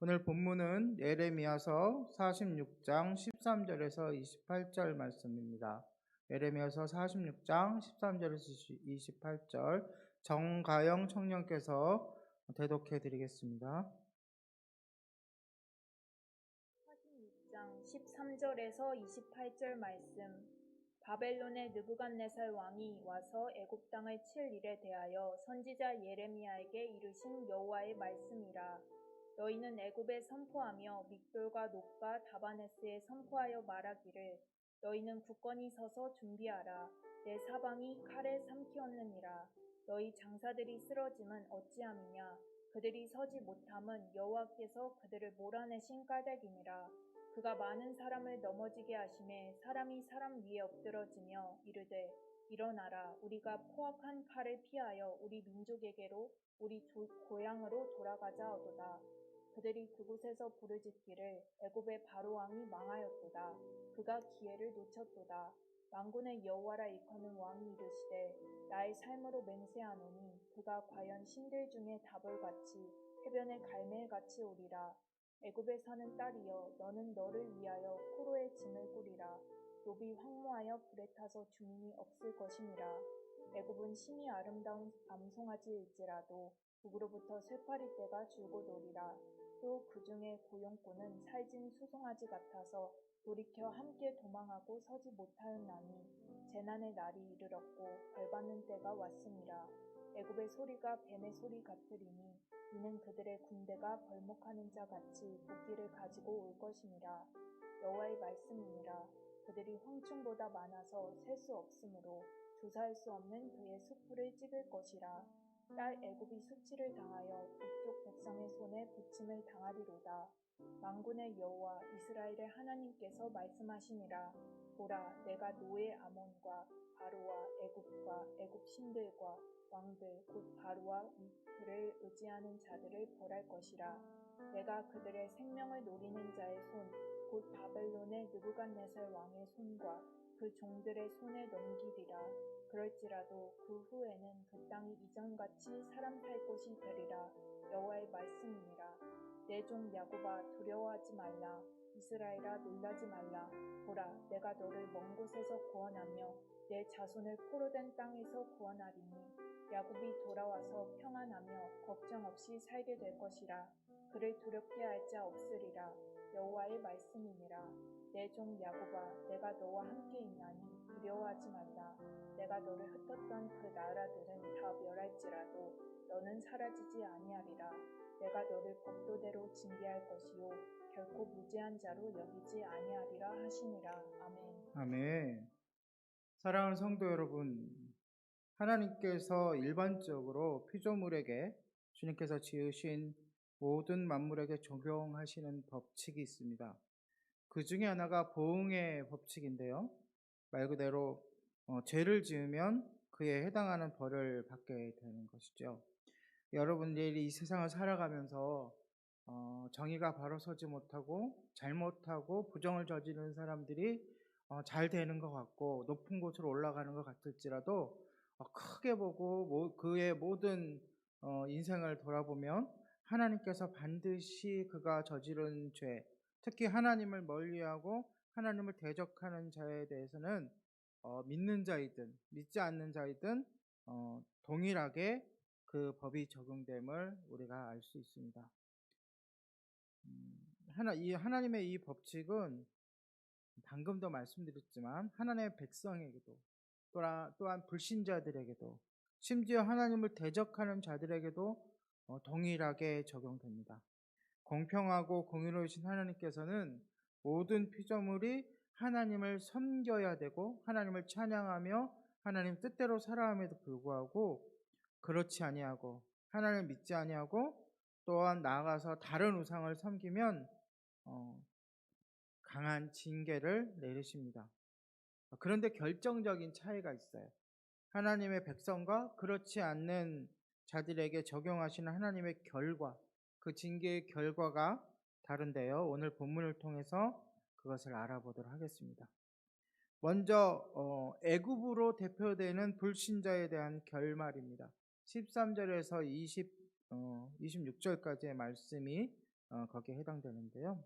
오늘 본문은 예레미야서 46장 13절에서 28절 말씀입니다. 예레미야서 46장 13절에서 28절 정가영 청년께서 대독해 드리겠습니다. 46장 13절에서 28절 말씀. 바벨론의 느부갓네살 왕이 와서 애굽 땅을 칠 일에 대하여 선지자 예레미야에게 이르신 여호와의 말씀이라. 너희는 애굽에 선포하며 믹돌과 놋과 다바네스에 선포하여 말하기를 너희는 굳건히 서서 준비하라. 내 사방이 칼에 삼키었느니라. 너희 장사들이 쓰러짐은 어찌함이냐. 그들이 서지 못함은 여호와께서 그들을 몰아내신 까닭이니라. 그가 많은 사람을 넘어지게 하심에 사람이 사람 위에 엎드러지며 이르되 일어나라. 우리가 포악한 칼을 피하여 우리 민족에게로 우리 고향으로 돌아가자 하도다. 그들이 그곳에서 부르짖기를 애굽의 바로 왕이 망하였도다. 그가 기회를 놓쳤도다. 만군의 여호와라 일컫는 왕이 이르시되 나의 삶으로 맹세하노니 그가 과연 신들 중에 다볼같이 해변의 갈멜같이 오리라. 애굽에 사는 딸이여 너는 너를 위하여 포로의 짐을 꾸리라. 노비 황무하여 불에 타서 주민이 없을 것이니라. 애굽은 심히 아름다운 암송아지일지라도 북으로부터 쇠파리떼가 줄곧 오리라. 또 그 중에 고용꾼은 살진 수송아지 같아서 돌이켜 함께 도망하고 서지 못하였나니 재난의 날이 이르렀고 벌받는 때가 왔음이라. 애굽의 소리가 뱀의 소리 같으리니 이는 그들의 군대가 벌목하는 자 같이 무기를 가지고 올 것이니라. 여호와의 말씀이니라. 그들이 황충보다 많아서 셀 수 없으므로 조사할 수 없는 그의 수풀을 찍을 것이라. 딸 애굽이 수치를 당하여 북쪽 백성의 손에 부침을 당하리로다. 만군의 여호와 이스라엘의 하나님께서 말씀하시니라. 보라, 내가 노예 아몬과 바로와 애굽과 애굽 신들과 왕들 곧 바로와 그를 의지하는 자들을 벌할 것이라. 내가 그들의 생명을 노리는 자의 손 곧 바벨론의 느부갓네살 왕의 손과 그 종들의 손에 넘기리라. 그럴지라도 그 후에는 그 땅이 이전같이 사람 살 곳이 되리라. 여호와의 말씀이니라. 내 종 야곱아 두려워하지 말라. 이스라엘아 놀라지 말라. 보라, 내가 너를 먼 곳에서 구원하며 내 자손을 포로된 땅에서 구원하리니 야곱이 돌아와서 평안하며 걱정 없이 살게 될 것이라. 그를 두렵게 할 자 없으리라. 여호와의 말씀이니라. 내 종 야곱아 내가 너와 함께 있나니 두려워하지 말라. 내가 너를 흩었던 그 나라들은 다 멸할지라도 너는 사라지지 아니하리라. 내가 너를 법도대로 징계할 것이요 결코 무죄한 자로 여기지 아니하리라 하시니라. 아멘. 아멘. 사랑하는 성도 여러분, 하나님께서 일반적으로 피조물에게 주님께서 지으신 모든 만물에게 적용하시는 법칙이 있습니다. 그 중에 하나가 보응의 법칙인데요. 말 그대로 죄를 지으면 그에 해당하는 벌을 받게 되는 것이죠. 여러분들이 이 세상을 살아가면서 정의가 바로 서지 못하고 잘못하고 부정을 저지르는 사람들이 잘 되는 것 같고 높은 곳으로 올라가는 것 같을지라도 크게 보고 그의 모든 인생을 돌아보면 하나님께서 반드시 그가 저지른 죄, 특히 하나님을 멀리하고 하나님을 대적하는 자에 대해서는 믿는 자이든 믿지 않는 자이든 동일하게 그 법이 적용됨을 우리가 알 수 있습니다. 하나님의 이 법칙은 방금도 말씀드렸지만 하나님의 백성에게도 또한 불신자들에게도 심지어 하나님을 대적하는 자들에게도 동일하게 적용됩니다. 공평하고 공의로우신 하나님께서는 모든 피조물이 하나님을 섬겨야 되고 하나님을 찬양하며 하나님 뜻대로 살아감에도 불구하고 그렇지 아니하고 하나님을 믿지 아니하고 또한 나아가서 다른 우상을 섬기면 강한 징계를 내리십니다. 그런데 결정적인 차이가 있어요. 하나님의 백성과 그렇지 않는 자들에게 적용하시는 하나님의 결과, 그 징계의 결과가 다른데요. 오늘 본문을 통해서 그것을 알아보도록 하겠습니다. 먼저 애굽으로 대표되는 불신자에 대한 결말입니다. 13절에서 26절까지의 말씀이 거기에 해당되는데요.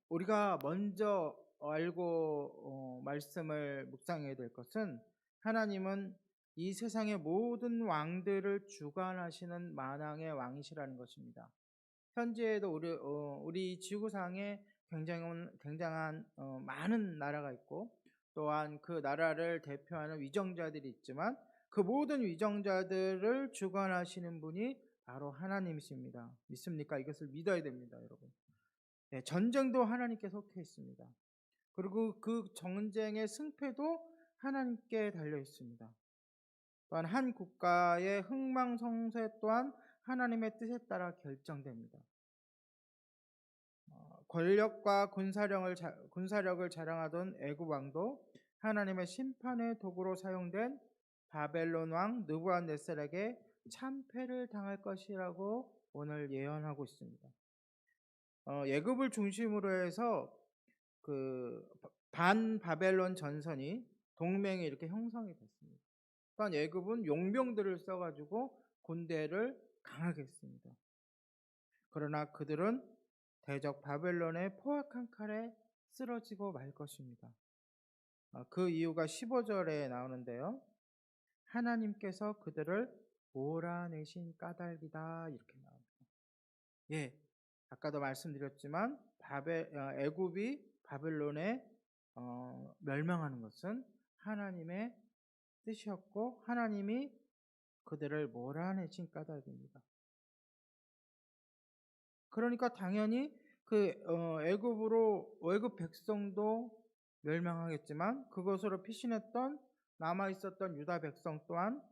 우리가 먼저 알고 말씀을 묵상해야 될 것은 하나님은 이 세상의 모든 왕들을 주관하시는 만왕의 왕이시라는 것입니다. 현재에도 우리 지구상에 굉장한 많은 나라가 있고 또한 그 나라를 대표하는 위정자들이 있지만 그 모든 위정자들을 주관하시는 분이 바로 하나님이십니다. 믿습니까? 이것을 믿어야 됩니다, 여러분. 네, 전쟁도 하나님께 속해 있습니다. 그리고 그 전쟁의 승패도 하나님께 달려 있습니다. 또한 한 국가의 흥망성쇠 또한 하나님의 뜻에 따라 결정됩니다. 권력과 군사력을 자랑하던 애굽 왕도 하나님의 심판의 도구로 사용된 바벨론 왕 느부갓네살에게 참패를 당할 것이라고 오늘 예언하고 있습니다. 애굽을 중심으로 해서 그 반바벨론 전선이 동맹이 이렇게 형성이 됐습니다. 또한 애굽은 용병들을 써가지고 군대를 강하게 했습니다. 그러나 그들은 대적 바벨론의 포악한 칼에 쓰러지고 말 것입니다. 그 이유가 15절에 나오는데요. 하나님께서 그들을 몰아내신 까닭이다 이렇게 나옵니다. 예, 아까도 말씀드렸지만 애굽이 바벨론에 멸망하는 것은 하나님의 뜻이었고 하나님이 그들을 몰아내신 까닭입니다. 그러니까 당연히 애굽 백성도 멸망하겠지만 그것으로 피신했던 남아 있었던 유다 백성 또한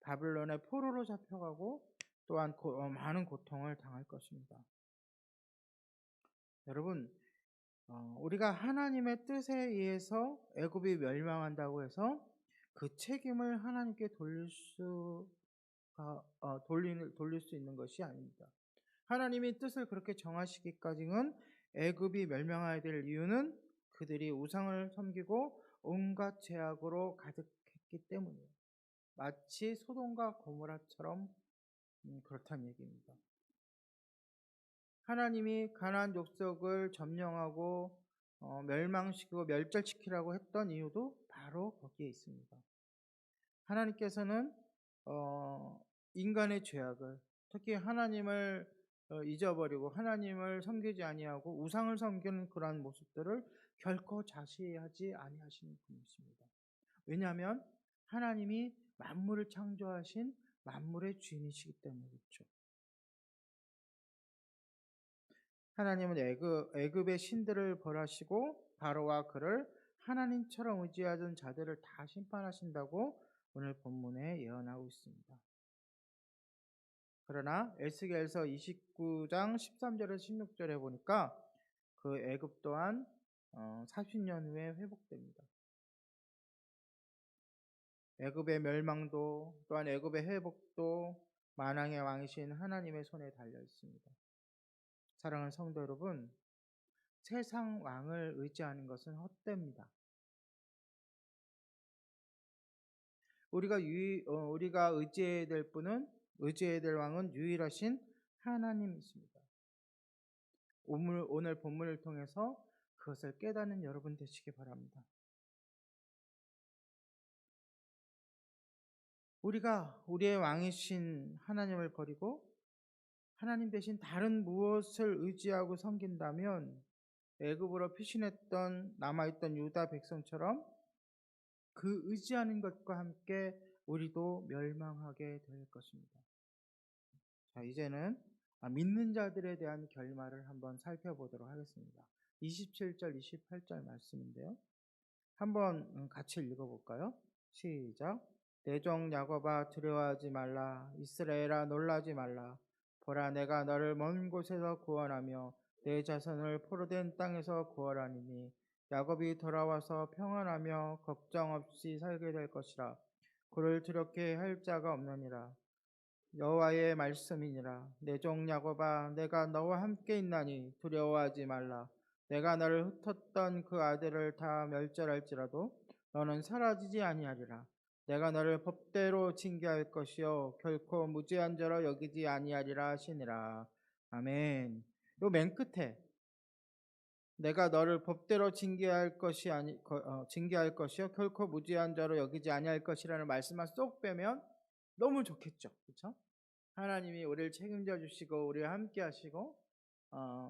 바벨론의 포로로 잡혀가고 또한 많은 고통을 당할 것입니다. 여러분, 우리가 하나님의 뜻에 의해서 애굽이 멸망한다고 해서 그 책임을 하나님께 돌릴 수 있는 것이 아닙니다. 하나님이 뜻을 그렇게 정하시기까지는 애굽이 멸망해야 될 이유는 그들이 우상을 섬기고 온갖 죄악으로 가득했기 때문이에요. 마치 소돔과 고모라처럼 그렇다는 얘기입니다. 하나님이 가나안 족속을 점령하고 멸망시키고 멸절시키라고 했던 이유도 바로 거기에 있습니다. 하나님께서는 인간의 죄악을 특히 하나님을 잊어버리고 하나님을 섬기지 아니하고 우상을 섬기는 그러한 모습들을 결코 자시하지 아니하시는 분이십니다. 왜냐하면 하나님이 만물을 창조하신 만물의 주인이시기 때문에 그렇죠. 하나님은 애굽의 신들을 벌하시고 바로와 그를 하나님처럼 의지하던 자들을 다 심판하신다고 오늘 본문에 예언하고 있습니다. 그러나 에스겔서 29장 13절에서 16절에 보니까 그 애굽 또한 40년 후에 회복됩니다. 애굽의 멸망도 또한 애굽의 회복도 만왕의 왕이신 하나님의 손에 달려 있습니다. 사랑하는 성도 여러분, 세상 왕을 의지하는 것은 헛됩니다. 우리가 의지해야 될 왕은 유일하신 하나님이십니다. 오늘 본문을 통해서 그것을 깨닫는 여러분 되시기 바랍니다. 우리가 우리의 왕이신 하나님을 버리고 하나님 대신 다른 무엇을 의지하고 섬긴다면 애굽으로 피신했던 남아있던 유다 백성처럼 그 의지하는 것과 함께 우리도 멸망하게 될 것입니다. 자, 이제는 믿는 자들에 대한 결말을 한번 살펴보도록 하겠습니다. 27절, 28절 말씀인데요. 한번 같이 읽어볼까요? 시작. 내 종 야곱아 두려워하지 말라. 이스라엘아 놀라지 말라. 보라 내가 너를 먼 곳에서 구원하며 내 자손을 포로된 땅에서 구원하니니 야곱이 돌아와서 평안하며 걱정 없이 살게 될 것이라. 그를 두렵게 할 자가 없느니라. 여호와의 말씀이니라. 내 종 야곱아 내가 너와 함께 있나니 두려워하지 말라. 내가 너를 흩었던 그 아들을 다 멸절할지라도 너는 사라지지 아니하리라. 내가 너를 법대로 징계할 것이요 결코 무죄한 자로 여기지 아니하리라 하시니라. 아멘. 요 맨 끝에 내가 너를 법대로 징계할 것이 징계할 것이요 결코 무지한 자로 여기지 아니할 것이라는 말씀만 쏙 빼면 너무 좋겠죠. 그렇죠? 하나님이 우리를 책임져 주시고 우리와 함께 하시고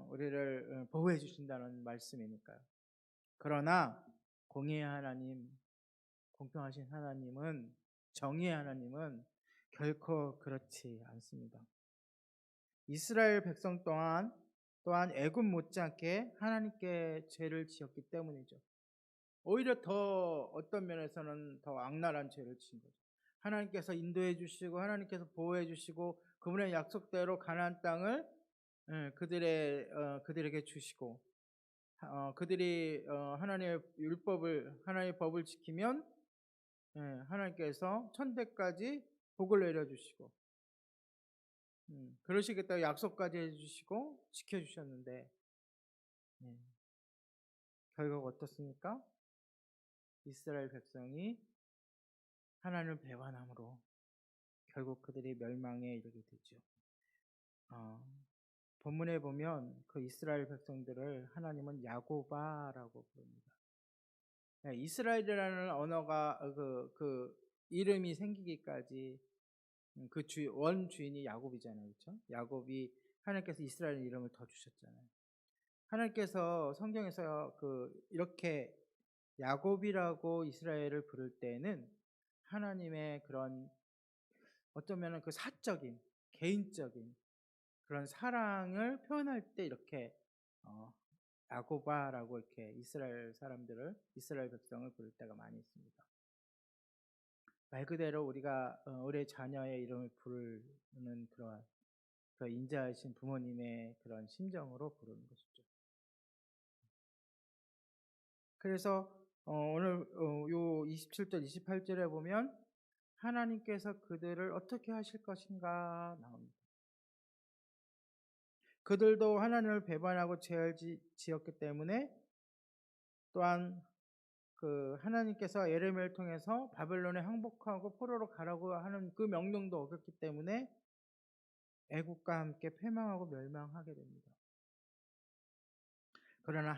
우리를 보호해 주신다는 말씀이니까요. 그러나 공의의 하나님, 공평하신 하나님은 정의의 하나님은 결코 그렇지 않습니다. 이스라엘 백성 또한 애굽 못지않게 하나님께 죄를 지었기 때문이죠. 오히려 더 어떤 면에서는 더 악랄한 죄를 지은 거죠. 하나님께서 인도해 주시고 하나님께서 보호해 주시고 그분의 약속대로 가나안 땅을 그들에게 주시고 그들이 하나님의 법을 지키면 하나님께서 천대까지 복을 내려 주시고 그러시겠다고 약속까지 해 주시고 지켜 주셨는데 결국 어떻습니까? 이스라엘 백성이 하나님을 배반함으로 결국 그들이 멸망에 이르게 되죠. 본문에 보면 그 이스라엘 백성들을 하나님은 야고바라고 부릅니다. 이스라엘이라는 언어가 그 이름이 생기기까지 그 원주인이 야곱이잖아요, 그렇죠? 야곱이 하나님께서 이스라엘 이름을 더 주셨잖아요. 하나님께서 성경에서 이렇게 야곱이라고 이스라엘을 부를 때에는 하나님의 그런 어쩌면은 그 사적인 개인적인 그런 사랑을 표현할 때 이렇게 야고바라고 이렇게 이스라엘 백성을 부를 때가 많이 있습니다. 말 그대로 우리가 우리 자녀의 이름을 부르는 그런 그 인자하신 부모님의 그런 심정으로 부르는 것이죠. 그래서 오늘 요 27절 28절에 보면 하나님께서 그들을 어떻게 하실 것인가 나옵니다. 그들도 하나님을 배반하고 죄를 지었기 때문에 또한 그 하나님께서 예레미야를 통해서 바벨론에 항복하고 포로로 가라고 하는 그 명령도 어겼기 때문에 애국과 함께 패망하고 멸망하게 됩니다. 그러나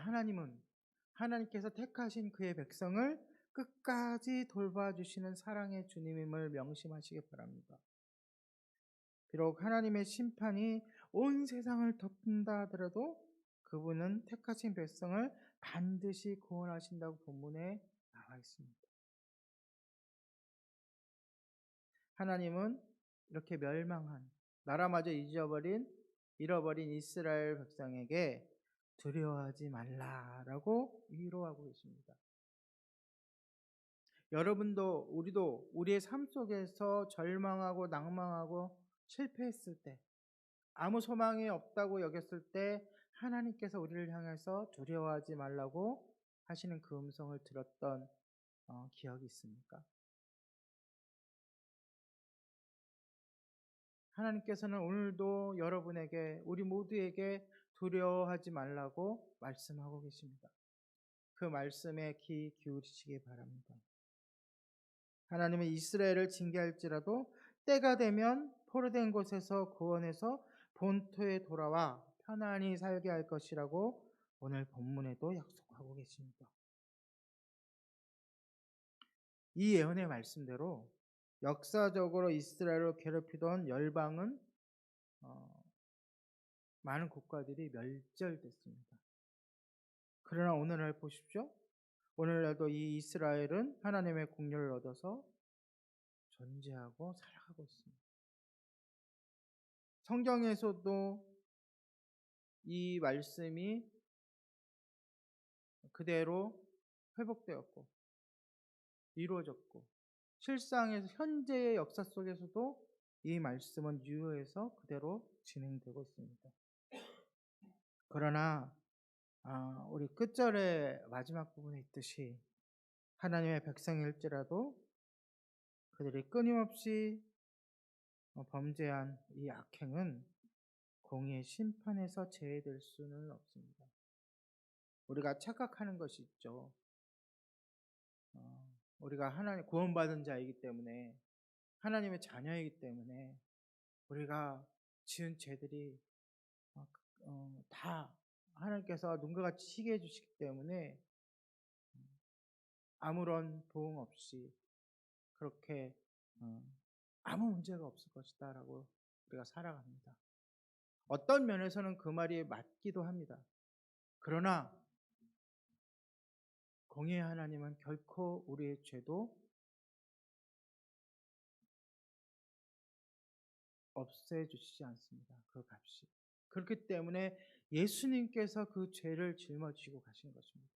하나님께서 택하신 그의 백성을 끝까지 돌봐주시는 사랑의 주님임을 명심하시기 바랍니다. 비록 하나님의 심판이 온 세상을 덮는다 하더라도 그분은 택하신 백성을 반드시 구원하신다고 본문에 나와 있습니다. 하나님은 이렇게 멸망한 나라마저 잃어버린 이스라엘 백성에게 두려워하지 말라라고 위로하고 계십니다. 여러분도 우리도 우리의 삶 속에서 절망하고 낭망하고 실패했을 때 아무 소망이 없다고 여겼을 때 하나님께서 우리를 향해서 두려워하지 말라고 하시는 그 음성을 들었던 기억이 있습니까? 하나님께서는 오늘도 여러분에게 우리 모두에게 두려워하지 말라고 말씀하고 계십니다. 그 말씀에 귀 기울이시기 바랍니다. 하나님은 이스라엘을 징계할지라도 때가 되면 포로된 곳에서 구원해서 본토에 돌아와 편안히 살게 할 것이라고 오늘 본문에도 약속하고 계십니다. 이 예언의 말씀대로 역사적으로 이스라엘을 괴롭히던 열방은 많은 국가들이 멸절됐습니다. 그러나 오늘날 보십시오. 오늘날도 이 이스라엘은 하나님의 공료를 얻어서 존재하고 살아가고 있습니다. 성경에서도 이 말씀이 그대로 회복되었고 이루어졌고 실상에서 현재의 역사 속에서도 이 말씀은 유효해서 그대로 진행되고 있습니다. 그러나 우리 끝절의 마지막 부분에 있듯이 하나님의 백성일지라도 그들이 끊임없이 범죄한 이 악행은 공의의 심판에서 제외될 수는 없습니다. 우리가 착각하는 것이 있죠. 우리가 하나님 구원받은 자이기 때문에 하나님의 자녀이기 때문에 우리가 지은 죄들이 다 하나님께서 눈과 같이 치게 해주시기 때문에 아무런 도움 없이 그렇게 아무 문제가 없을 것이다라고 우리가 살아갑니다. 어떤 면에서는 그 말이 맞기도 합니다. 그러나 공의의 하나님은 결코 우리의 죄도 없애주시지 않습니다. 그 값이. 그렇기 때문에 예수님께서 그 죄를 짊어지고 가신 것입니다.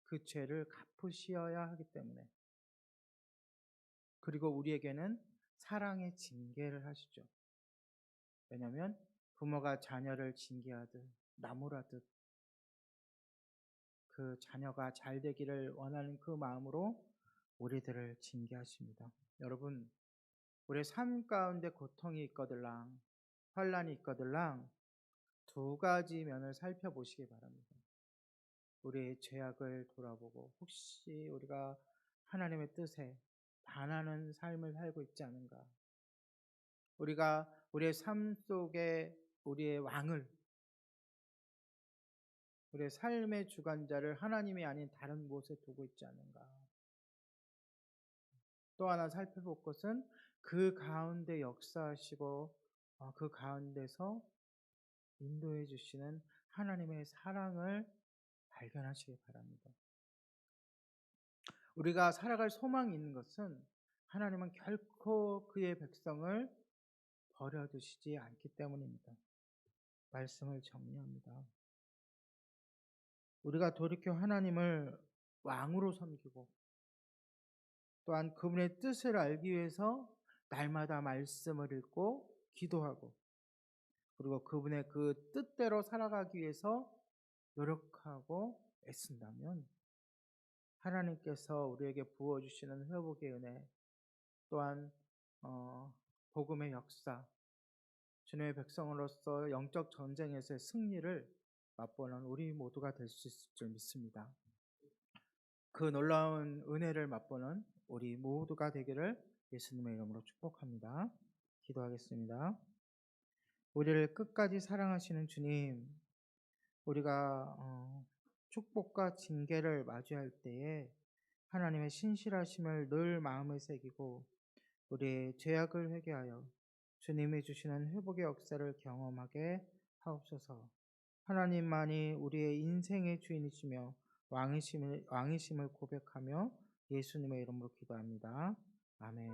그 죄를 갚으셔야 하기 때문에. 그리고 우리에게는 사랑의 징계를 하시죠. 왜냐하면 부모가 자녀를 징계하듯 나무라듯 그 자녀가 잘 되기를 원하는 그 마음으로 우리들을 징계하십니다. 여러분, 우리의 삶 가운데 고통이 있거들랑 환란이 있거들랑 두 가지 면을 살펴보시기 바랍니다. 우리의 죄악을 돌아보고 혹시 우리가 하나님의 뜻에 반하는 삶을 살고 있지 않은가? 우리가 우리의 삶 속에 우리의 왕을, 우리의 삶의 주관자를 하나님이 아닌 다른 곳에 두고 있지 않은가? 또 하나 살펴볼 것은 그 가운데 역사하시고 그 가운데서 인도해 주시는 하나님의 사랑을 발견하시기 바랍니다. 우리가 살아갈 소망이 있는 것은 하나님은 결코 그의 백성을 버려두시지 않기 때문입니다. 말씀을 정리합니다. 우리가 돌이켜 하나님을 왕으로 섬기고 또한 그분의 뜻을 알기 위해서 날마다 말씀을 읽고 기도하고 그리고 그분의 그 뜻대로 살아가기 위해서 노력하고 애쓴다면 하나님께서 우리에게 부어주시는 회복의 은혜 또한 복음의 역사 주님의 백성으로서 영적 전쟁에서의 승리를 맛보는 우리 모두가 될 수 있을 줄 믿습니다. 그 놀라운 은혜를 맛보는 우리 모두가 되기를 예수님의 이름으로 축복합니다. 기도하겠습니다. 우리를 끝까지 사랑하시는 주님, 우리가 축복과 징계를 마주할 때에 하나님의 신실하심을 늘 마음에 새기고 우리의 죄악을 회개하여 주님이 주시는 회복의 역사를 경험하게 하옵소서. 하나님만이 우리의 인생의 주인이시며 왕이심을 고백하며 예수님의 이름으로 기도합니다. 아멘.